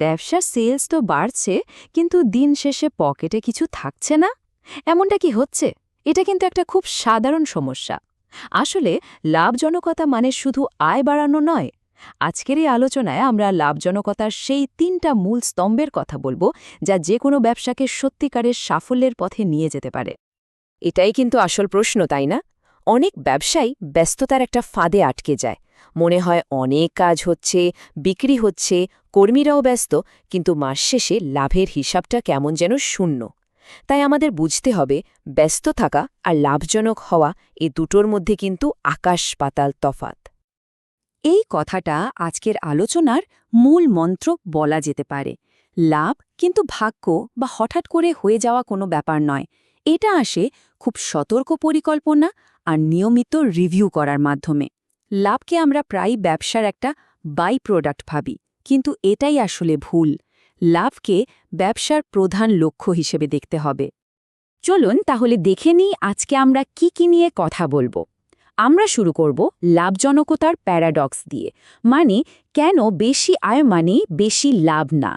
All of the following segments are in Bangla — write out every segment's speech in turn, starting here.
ব্যবসার সেলস তো বাড়ছে, কিন্তু দিন শেষে পকেটে কিছু থাকছে না। এমনটা কি হচ্ছে? এটা কিন্তু একটা খুব সাধারণ সমস্যা। আসলে লাভজনকতা মানে শুধু আয় বাড়ানো নয়। আজকের এই আলোচনায় আমরা লাভজনকতার সেই ৩টা মূল স্তম্ভের কথা বলবো, যা যে কোনো ব্যবসাকে সত্যিকারের সাফল্যের পথে নিয়ে যেতে পারে। এটাই কিন্তু আসল প্রশ্ন, তাই না? অনেক ব্যবসায়ী ব্যস্ততার একটা ফাঁদে আটকে যায়। মনে হয় অনেক কাজ হচ্ছে, বিক্রি হচ্ছে, কর্মীরাও ব্যস্ত, কিন্তু মাস শেষে লাভের হিসাবটা কেমন যেন শূন্য। তাই আমাদের বুঝতে হবে, ব্যস্ত থাকা আর লাভজনক হওয়া এ দুটোর মধ্যে কিন্তু আকাশ পাতাল তফাত। এই কথাটা আজকের আলোচনার মূল মন্ত্র বলা যেতে পারে। লাভ কিন্তু ভাগ্য বা হঠাৎ করে হয়ে যাওয়া কোনো ব্যাপার নয়। এটা আসে খুব সতর্ক পরিকল্পনা আর নিয়মিত রিভিউ করার মাধ্যমে। লাভকে আমরা প্রায় ব্যবসার একটা বাই প্রোডাক্ট ভাবি, কিন্তু এটাই আসলে ভুল। লাভকে ব্যবসার প্রধান লক্ষ্য হিসেবে দেখতে হবে। চলুন তাহলে দেখে নিই আজকে আমরা কি নিয়ে কথা বলবো। আমরা শুরু করব লাভজনকতার প্যারাডক্স দিয়ে, মানে কেন বেশি আয় মানেই বেশি লাভ না।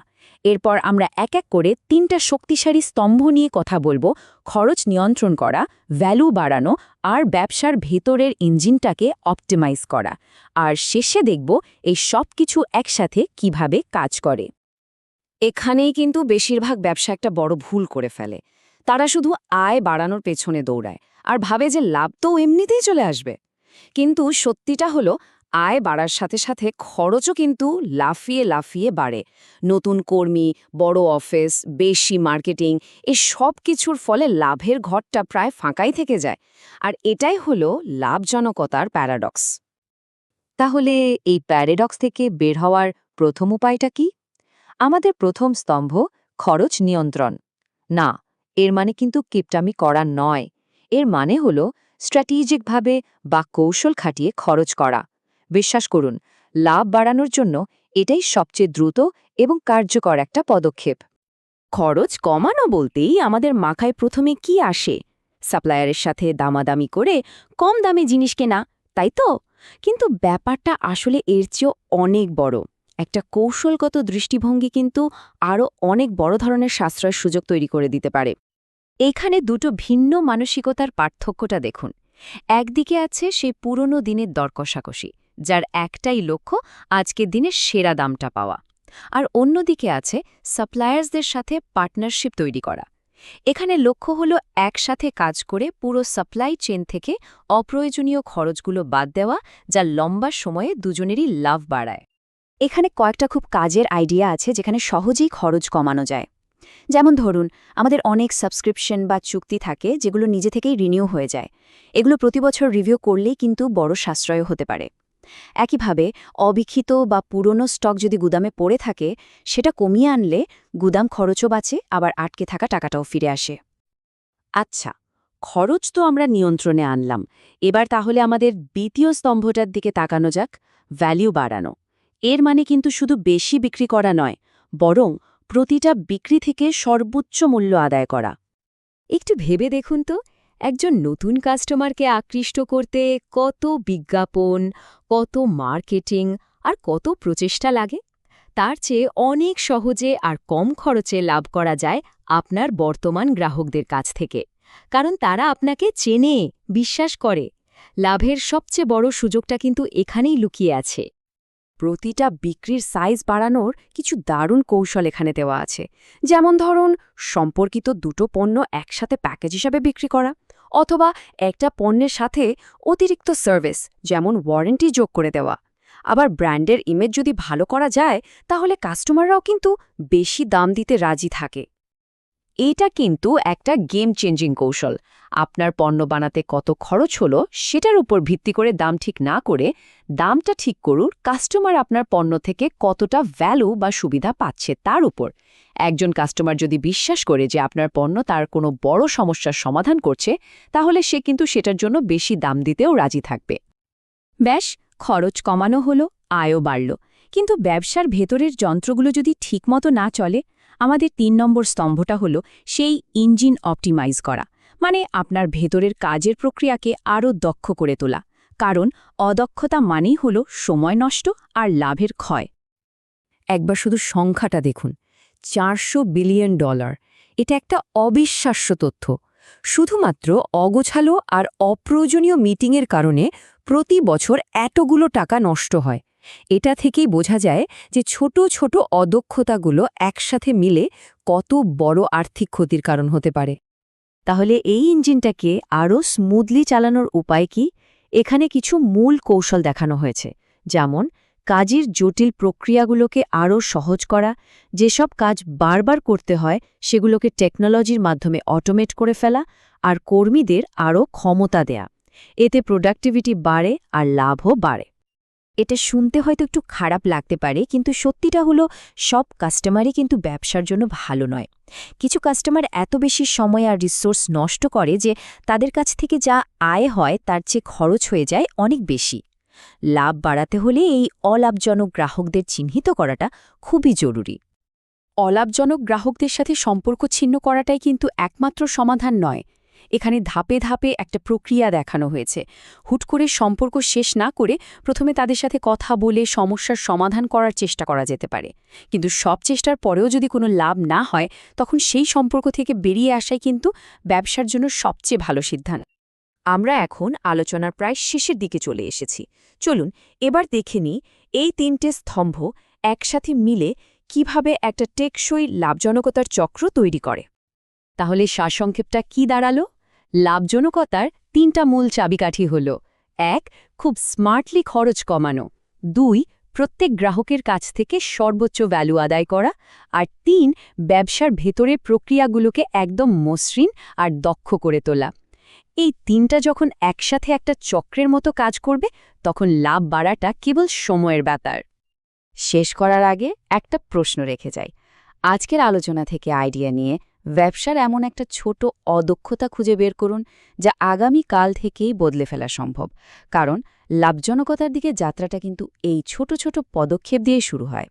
এরপর আমরা এক এক করে ৩টা শক্তিশালী স্তম্ভ নিয়ে কথা বলবো: খরচ নিয়ন্ত্রণ করা, ভ্যালু বাড়ানো, আর ব্যবসার ভেতরের ইঞ্জিনটাকে অপটিমাইজ করা। আর শেষে দেখব এই সব কিছু একসাথে কিভাবে কাজ করে। এখানেই কিন্তু বেশিরভাগ ব্যবসা একটা বড় ভুল করে ফেলে। তারা শুধু আয় বাড়ানোর পেছনে দৌড়ায় আর ভাবে যে লাভ তো এমনিতেই চলে আসবে। কিন্তু সত্যিটা হলো, আয় বাড়ার সাথে সাথে খরচও কিন্তু লাফিয়ে লাফিয়ে বাড়ে। নতুন কর্মী, বড় অফিস, বেশি মার্কেটিং, এ সব কিছুর ফলে লাভের ঘরটা প্রায় ফাঁকাই থেকে যায়। আর এটাই হলো লাভজনকতার প্যারাডক্স। তাহলে এই প্যারাডক্স থেকে বের হওয়ার প্রথম উপায়টা কি? আমাদের প্রথম স্তম্ভ খরচ নিয়ন্ত্রণ। না, এর মানে কিন্তু কিপটামি করা নয়। এর মানে হল স্ট্র্যাটেজিকভাবে বা কৌশল খাটিয়ে খরচ করা। বিশ্বাস করুন, লাভ বাড়ানোর জন্য এটাই সবচেয়ে দ্রুত এবং কার্যকর একটা পদক্ষেপ। খরচ কমানো বলতেই আমাদের মাথায় প্রথমে কি আসে? সাপ্লায়ারের সাথে দামাদামি করে কম দামে জিনিস কেনা, তাই তো? কিন্তু ব্যাপারটা আসলে এর চেয়েও অনেক বড়। একটা কৌশলগত দৃষ্টিভঙ্গি কিন্তু আরও অনেক বড় ধরনের সাশ্রয়ের সুযোগ তৈরি করে দিতে পারে। এইখানে দুটো ভিন্ন মানসিকতার পার্থক্যটা দেখুন। একদিকে আছে সেই পুরনো দিনের দর কষাকষি, যার একটাই লক্ষ্য আজকের দিনের সেরা দামটা পাওয়া। আর অন্যদিকে আছে সাপ্লায়ার্সদের সাথে পার্টনারশিপ তৈরি করা। এখানে লক্ষ্য হলো একসাথে কাজ করে পুরো সাপ্লাই চেন থেকে অপ্রয়োজনীয় খরচগুলো বাদ দেওয়া, যা লম্বা সময়ে দুজনেরই লাভ বাড়ায়। এখানে কয়েকটা খুব কাজের আইডিয়া আছে যেখানে সহজেই খরচ কমানো যায়। যেমন ধরুন, আমাদের অনেক সাবস্ক্রিপশন বা চুক্তি থাকে যেগুলো নিজে থেকেই রিনিউ হয়ে যায়। এগুলো প্রতি বছর রিভিউ করলেই কিন্তু বড় সাশ্রয় হতে পারে। একইভাবে অবিক্ষিত বা পুরনো স্টক যদি গুদামে পড়ে থাকে, সেটা কমিয়ে আনলে গুদাম খরচও বাঁচে, আবার আটকে থাকা টাকাটাও ফিরে আসে। আচ্ছা, খরচ তো আমরা নিয়ন্ত্রণে আনলাম। এবার তাহলে আমাদের দ্বিতীয় স্তম্ভটার দিকে তাকানো যাক: ভ্যালু বাড়ানো। এর মানে কিন্তু শুধু বেশি বিক্রি করা নয়, বরং প্রতিটা বিক্রি থেকে সর্বোচ্চ মূল্য আদায় করা। একটু ভেবে দেখুন তো, একজন নতুন কাস্টমারকে আকৃষ্ট করতে কত বিজ্ঞাপন, কত মার্কেটিং আর কত প্রচেষ্টা লাগে। তার চেয়ে অনেক সহজে আর কম খরচে লাভ করা যায় আপনার বর্তমান গ্রাহকদের কাছ থেকে, কারণ তারা আপনাকে চেনে, বিশ্বাস করে। লাভের সবচেয়ে বড় সুযোগটা কিন্তু এখানেই লুকিয়ে আছে। প্রতিটা বিক্রির সাইজ বাড়ানোর কিছু দারুণ কৌশল এখানে দেওয়া আছে। যেমন ধরুন, সম্পর্কিত দুটো পণ্য একসাথে প্যাকেজ হিসাবে বিক্রি করা, অথবা একটা পণ্যের সাথে অতিরিক্ত সার্ভিস যেমন ওয়ারেন্টি যোগ করে দেওয়া। আবার ব্র্যান্ডের ইমেজ যদি ভালো করা যায়, তাহলে কাস্টমাররাও কিন্তু বেশি দাম দিতে রাজি থাকে। এটা কিন্তু একটা গেম চেঞ্জিং কৌশল। আপনার পণ্য বানাতে কত খরচ হলো সেটার উপর ভিত্তি করে দাম ঠিক না করে, দামটা ঠিক করুন কাস্টমার আপনার পণ্য থেকে কতটা ভ্যালু বা সুবিধা পাচ্ছে তার উপর। একজন কাস্টমার যদি বিশ্বাস করে যে আপনার পণ্য তার কোনো বড় সমস্যার সমাধান করছে, তাহলে সে কিন্তু সেটার জন্য বেশি দাম দিতেও রাজি থাকবে। ব্যাস, খরচ কমানো হলো, আয়ও বাড়ল। কিন্তু ব্যবসার ভেতরের যন্ত্রগুলো যদি ঠিকমতো না চলে, আমাদের ৩ নম্বর স্তম্ভটা হলো সেই ইঞ্জিন অপটিমাইজ করা, মানে আপনার ভেতরের কাজের প্রক্রিয়াকে আরও দক্ষ করে তোলা। কারণ অদক্ষতা মানেই হলো সময় নষ্ট আর লাভের ক্ষয়। একবার শুধু সংখ্যাটা দেখুন, $400 বিলিয়ন। এটা একটা অবিশ্বাস্য তথ্য। শুধুমাত্র অগোছালো আর অপ্রয়োজনীয় মিটিংয়ের কারণে প্রতি বছর এতগুলো টাকা নষ্ট হয়। এটা থেকেই বোঝা যায় যে ছোট ছোট অদক্ষতাগুলো একসাথে মিলে কত বড় আর্থিক ক্ষতির কারণ হতে পারে। তাহলে এই ইঞ্জিনটাকে আরও স্মুথলি চালানোর উপায় কি? এখানে কিছু মূল কৌশল দেখানো হয়েছে, যেমন কাজের জটিল প্রক্রিয়াগুলোকে আরও সহজ করা, যেসব কাজ বারবার করতে হয় সেগুলোকে টেকনোলজির মাধ্যমে অটোমেট করে ফেলা, আর কর্মীদের আরও ক্ষমতা দেয়া। এতে প্রোডাক্টিভিটি বাড়ে আর লাভও বাড়ে। এটা শুনতে হয়তো একটু খারাপ লাগতে পারে, কিন্তু সত্যিটা হলো সব কাস্টমারই কিন্তু ব্যবসার জন্য ভালো নয়। কিছু কাস্টমার এত বেশি সময় আর রিসোর্স নষ্ট করে যে তাদের কাছ থেকে যা আয় হয় তার চেয়ে খরচ হয়ে যায় অনেক বেশি। লাভ বাড়াতে হলে এই অলাভজনক গ্রাহকদের চিহ্নিত করাটা খুবই জরুরি। অলাভজনক গ্রাহকদের সাথে সম্পর্ক ছিন্ন করাটাই কিন্তু একমাত্র সমাধান নয়। এখানে ধাপে ধাপে একটা প্রক্রিয়া দেখানো হয়েছে। হুট করে সম্পর্ক শেষ না করে প্রথমে তাদের সাথে কথা বলে সমস্যার সমাধান করার চেষ্টা করা যেতে পারে। কিন্তু সব চেষ্টার পরেও যদি কোনো লাভ না হয়, তখন সেই সম্পর্ক থেকে বেরিয়ে আসাই কিন্তু ব্যবসার জন্য সবচেয়ে ভালো সিদ্ধান্ত। আমরা এখন আলোচনার প্রায় শেষের দিকে চলে এসেছি। চলুন এবার দেখে নিই এই তিনটে স্তম্ভ একসাথে মিলে কিভাবে একটা টেকসই লাভজনকতার চক্র তৈরি করে। তাহলে সারসংক্ষেপটা কি দাঁড়ালো? লাভজনকতার তিনটা মূল চাবিকাঠি হল: ১. খুব স্মার্টলি খরচ কমানো, ২. প্রত্যেক গ্রাহকের কাছ থেকে সর্বোচ্চ ভ্যালু আদায় করা, আর ৩. ব্যবসার ভেতরের প্রক্রিয়াগুলোকে একদম মসৃণ আর দক্ষ করে তোলা। এই তিনটা যখন একসাথে একটা চক্রের মতো কাজ করবে, তখন লাভ বাড়াটা কেবল সময়ের ব্যাপার। শেষ করার আগে একটা প্রশ্ন রেখে যাই। আজকের আলোচনা থেকে আইডিয়া নিয়ে ব্যবসার এমন একটা ছোট অদক্ষতা খুঁজে বের করুন যা আগামী কাল থেকেই বদলে ফেলা সম্ভব। কারণ লাভজনকতার দিকে যাত্রাটা কিন্তু এই ছোট ছোট পদক্ষেপ দিয়ে শুরু হয়।